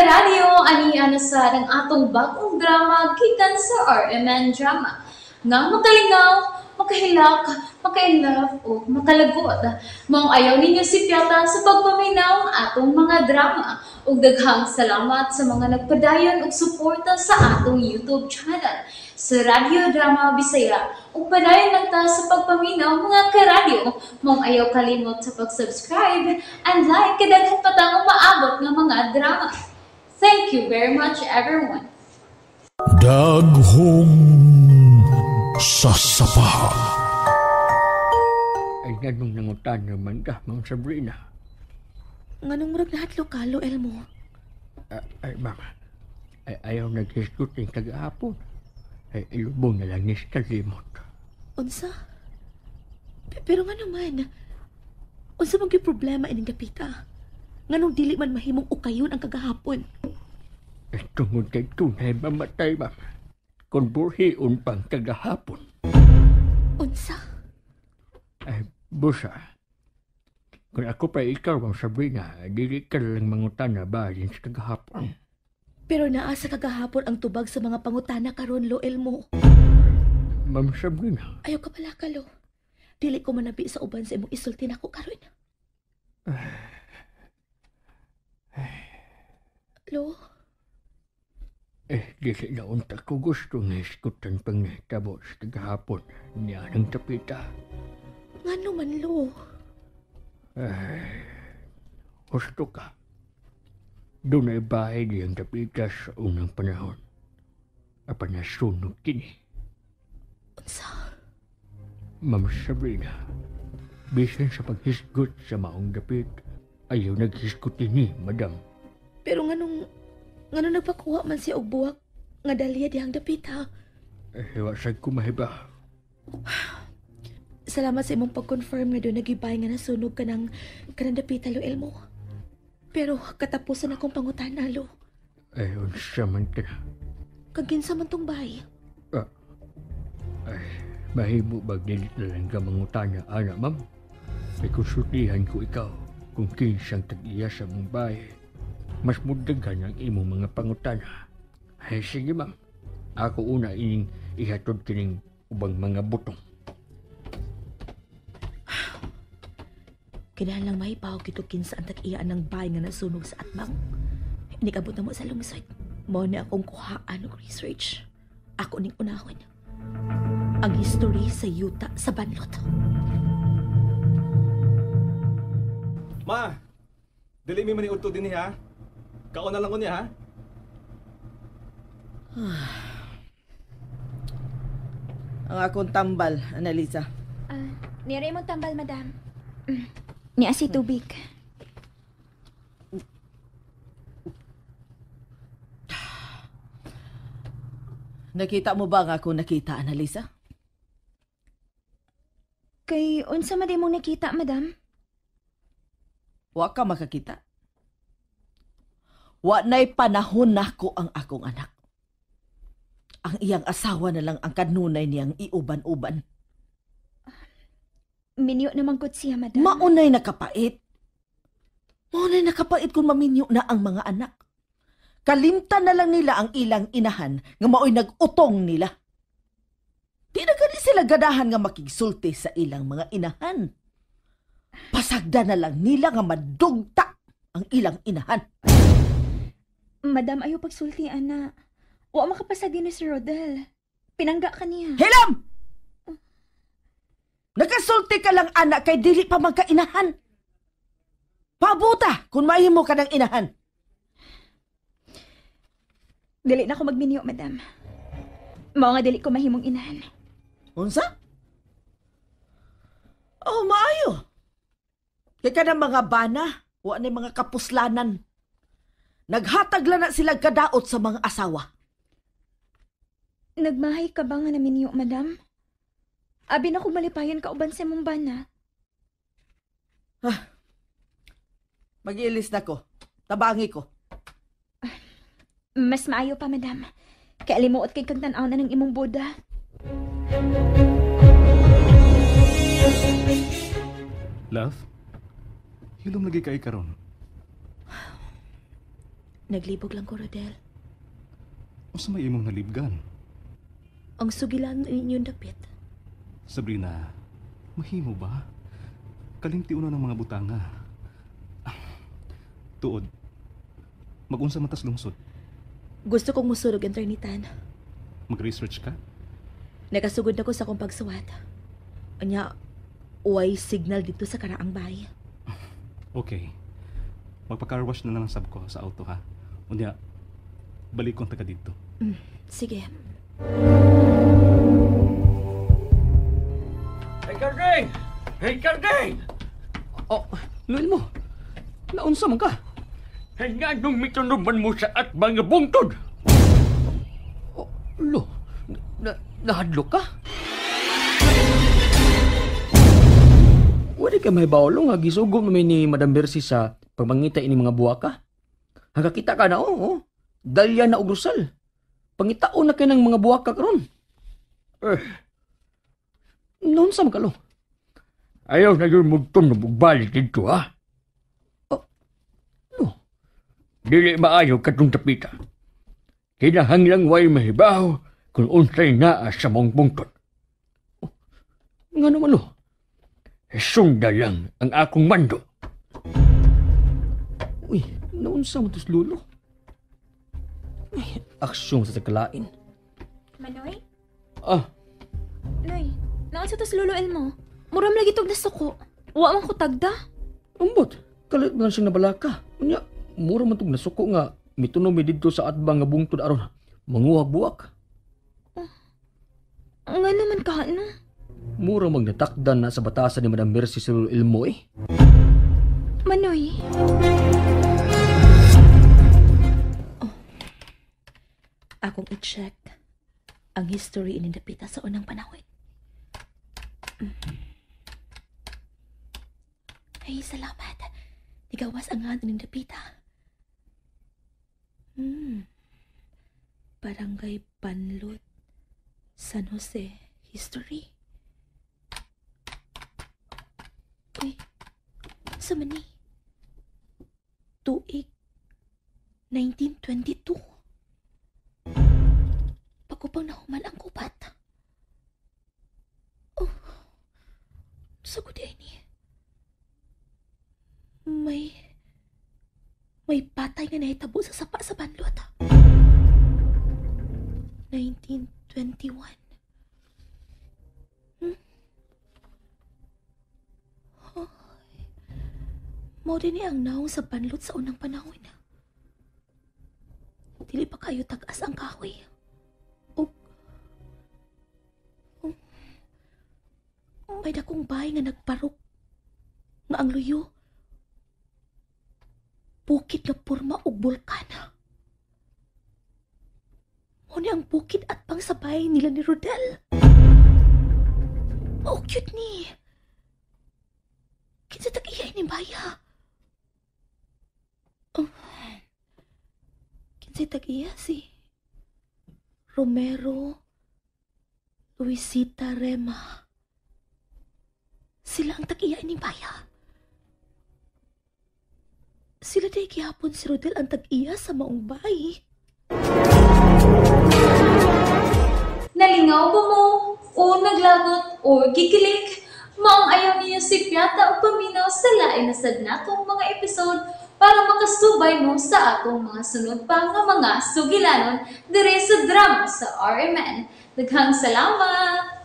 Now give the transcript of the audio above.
karadyo, ani sa ng atong bagong drama gikan sa RMN Drama. Nga makalingaw, makahilak, maka-inlove, o makalagot. Maong ayaw ninyo si Piata sa pagpaminaw ng atong mga drama. Ug daghang salamat sa mga nagpadayon ug suporta sa atong YouTube channel sa Radio Drama Bisaya. Ug padayon lang ta sa pagpaminaw mga karadyo. Maong ayaw kalimot sa pag-subscribe and like kadaghan pa tang maabot ng mga drama. Thank you very much, everyone. Daghong sasapa. Ay ganong nangutan naman ka, Mang Sabrina. Nganong murag lahat lokalo, Elmo? Ay, mama. Ay, ayaw nag-hiskot yung kagahapon. Ay, ilubong na lang nis kalimot. Unsa? Pero nga naman, unsa maging problema ining dapita? Nganong dili man mahimong ukayon ang kagahapon? Ay, tungod kay tunay mamatay, mama. Kung burhiun pang kagahapon. Unsa? Ay, busa. Kung ako pa ikaw, Mang Sabrina, dili ka lang mangutana bahin sa kagahapon. Pero naa sa kagahapon ang tubag sa mga pangutana karon, lo, Elmo. Ma'am Sabrina. Ayaw ka pala ka, lo. Dili ko manabi sa uban sa imong isulti na ko karon. Lo? Dili na unta ko gusto nga iskutan pang nahitabo sa kagahapon niya ng tapita. Ngano man, lo? Gusto ka. Doon ay bahay niyang tapita sa unang panahon. Apa nasunog kini. Unsa? Ma'am Sabrina, bisan sa paghisgot sa maong dapit, ayaw naghisgot ni, madam. Pero nganong nagpakuha man siya og buwak nga dalya dihang dapita. Wasag ko mahiba. Salamat sa imong pag-confirm nga doon nagibay nga nasunog ka ng dapita, lo, Elmo. Pero katapusan akong pangutana, lo. Unsa man ka na. Kaginsa man tong bahay. Mahimo ba dilit na lang ka mangutana, ana, ma'am? May konsultihan ko ikaw kung kinsang tag-iya sa mong bahay. Mas mudaghan ang imong mga pangutana. Ay, sige, ma'am. Ako una ining ihatod kining ubang mga butong. Kinahanglang mahipaw kito kinsa ang tag-iyaan ng bahay nga nasunog sa atbang. Hindi kabot na mo sa lungsod. Mao ni akong kuhaan og research. Ako ning unahon. Ang history sa yuta sa banlot. Ma! Dili mi man iudto din ha. Kaon na lang ko niya ha. Ang akong tambal, Annalisa. Niray mong tambal, madam. Niya si tubig. Nakita mo ba nga ako nakita, Annalisa? Kay unsa man mong nakita, madam? Wa ka makakita. Wa na'y panahon nako ang akong anak. Ang iyang asawa na lang ang kanunay niyang iuban-uban. Minyo naman gud siya, madam. Maunay nakapait. Maunay nakapait kung maminyo na ang mga anak. Kalimtan na lang nila ang ilang inahan nga mao'y nag-utong nila. Di na gani sila ganahan nga makigsulti sa ilang mga inahan. Pasagda na lang nila nga madugta ang ilang inahan. Madam, ayaw pagsultian na. Wa makapasagin ni Sir Rodel. Pinangga ka niya. Hilam! Nagasulti ka lang, anak, kay dili pa magkainahan. Pabuta kung mahimo ka ng inahan. Dili na ako magminyo, madam. Mao nga dili ko mahimong inahan. Unsa? Oh, maayo. Kaya ka ng mga bana, wa na mga kapuslanan. Naghatag lang na sila kadaot sa mga asawa. Nagmahay ka ba nga na minyo, madam? Abi na kung malipayan ka uban sa mong bana. Mag-iilis na ko. Tabangi ko. Mas maayo pa, madam. Kaya limuot kay kang tanaw na ng imong boda. Love? Hilom lagi kay karon. Naglibog lang ko, Rodel. O sa may imong nalibgan? Ang sugilan ninyong dapit. Sabrina, mahimo ba? Kalimti una ng mga butanga. Tuod, mag-unsa matas lungsod? Gusto kong musulog internetan. Mag-research ka? Nakasugod ako sa akong pagsuwat. Anya, uway signal dito sa karaang bahay. Okay. Magpa-car wash na lang sab ko sa auto ha. Unya, balik kong taga dito. Sige. Hey, Kardeng! Hey, Kardeng! Oh, Noel mo. Naunsa man ka? Hey, nga nung mitunuman mo sa atbang nga bungtod. Oh, lo. Nahadlok ka? Wala ka may bawlo nga gisugom naman ni Madam Bersi sa pagmangita ini mga buwaka. Hagakita ka na, oh. Dalya na ugrusal. Pangitaon na kayo ng mga buwaka karon. Noon sa makalo. Ayaw na yung mugtong na bugbalik dito, ha? Oh, no. Dili maayaw katong tapita. Kinahanglang way mahibaw kung unsay naa sa mong bungtot. Oh, nga naman, lo. Sunda lang ang akong mando. Uy, naunsa mo tos lulo? Ay, aksyon sa sakalain. Manoy? Ah, Noy, naon sa tas luluel mo? Muram lagi tog nasuko. Wa man ko tagda. ambot. Kalit nga siyang nabalaka. Unya, mura man tong nasuko nga mitunom mi didto sa atbang nga bungtod aron manguhag buwak. Nga naman ka, no? Mura magnatakdan na sa batasan ni Madam Mercy sa ilmo eh. Manoy? Akong i-check ang history ni Dapita sa unang panahon. Ay, salamat. Tigawas ang nga ni Dapita. Barangay Panlot, San Jose, history. Uy, sa mani? Tuig 1922. Pagkupang nahuman ang kupat. Oh, sa kuday ni. May patay nga nahitabo sa sapa sa Banlot. 1921. Mao din ang naong sa Banlot sa unang panahon. Dili pa kayo tagas ang kahoy. May dakong bahay nga nagparok nga ang luyo bukid nga porma og bulkan. Muna ang bukid at pang sa bahay nila ni Rodel. Oh, cute ni. Kinsa tag-iya ni baya. Kinsa tag-iya si Romero Luisita Rema. Sila ang tag-iya ni baya. Sila day gihapon si Rodel ang tag-iya sa maong bahay. Nalingaw ba mo? O naglagot? O gikilig? Maong ayaw niyo si Piata o paminaw sa lain na sadnatong mga episode para makasubay mo sa atong mga sunod pa nga mga sugilanon dire sa drama sa RMN. Daghang salamat!